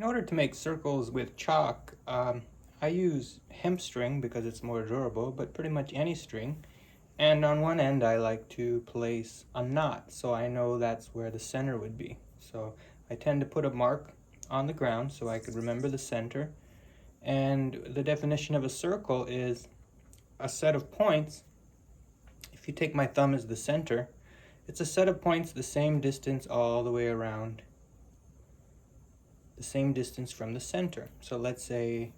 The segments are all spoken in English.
In order to make circles with chalk, I use hemp string because it's more durable, but pretty much any string. And on one end I like to place a knot so I know that's where the center would be. So I tend to put a mark on the ground so I could remember the center. And the definition of a circle is a set of points. If you take my thumb as the center, it's a set of points the same distance all the way around, the same distance from the center. So let's say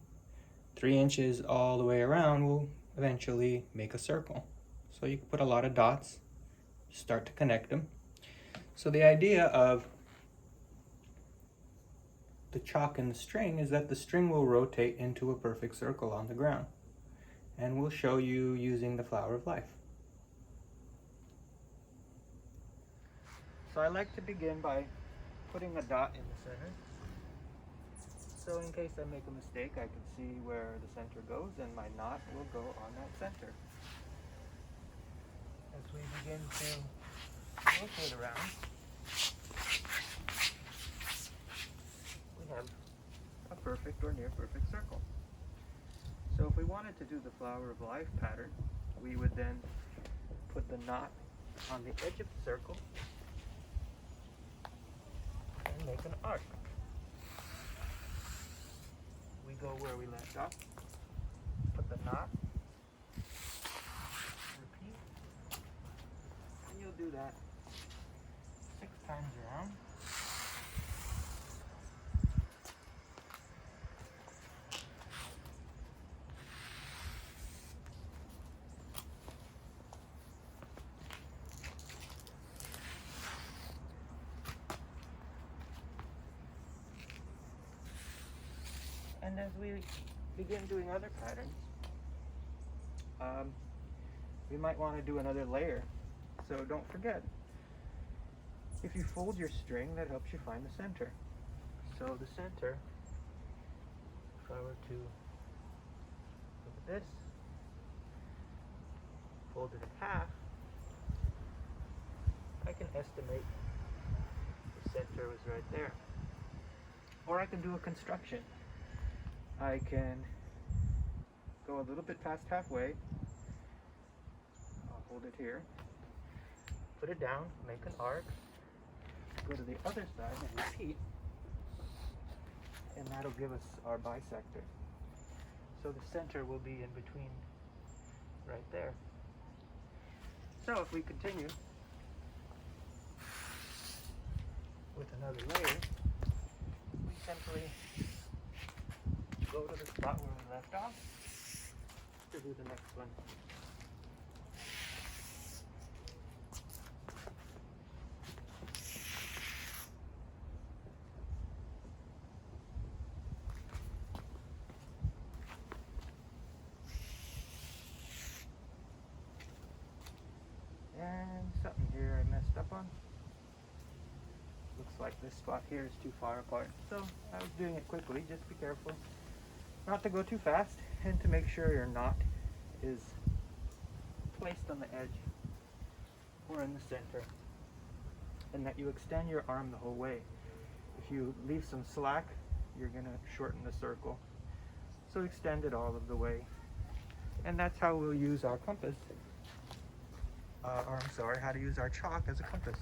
3 inches all the way around will eventually make a circle. So you can put a lot of dots, start to connect them. So the idea of the chalk and the string is that the string will rotate into a perfect circle on the ground. And we'll show you using the flower of life. So I like to begin by putting a dot in the center. So in case I make a mistake, I can see where the center goes and my knot will go on that center. As we begin to rotate around, we have a perfect or near perfect circle. So if we wanted to do the flower of life pattern, we would then put the knot on the edge of the circle and make an arc. We go where we left off, put the knot, repeat, and you'll do that 6 times around. And as we begin doing other patterns, we might want to do another layer. So don't forget, if you fold your string, that helps you find the center. So the center, if I were to look at this, fold it in half, I can estimate the center was right there. Or I can do a construction. I can go a little bit past halfway. I'll hold it here, put it down, make an arc, go to the other side and repeat, and that'll give us our bisector. So the center will be in between right there. So if we continue with another layer, we simply go to the spot where we left off to do the next one. And something here I messed up on. Looks like this spot here is too far apart. So I was doing it quickly, just be careful not to go too fast and to make sure your knot is placed on the edge or in the center, and that you extend your arm the whole way. If you leave some slack, you're going to shorten the circle. So extend it all of the way. And that's how we'll use our compass, how to use our chalk as a compass.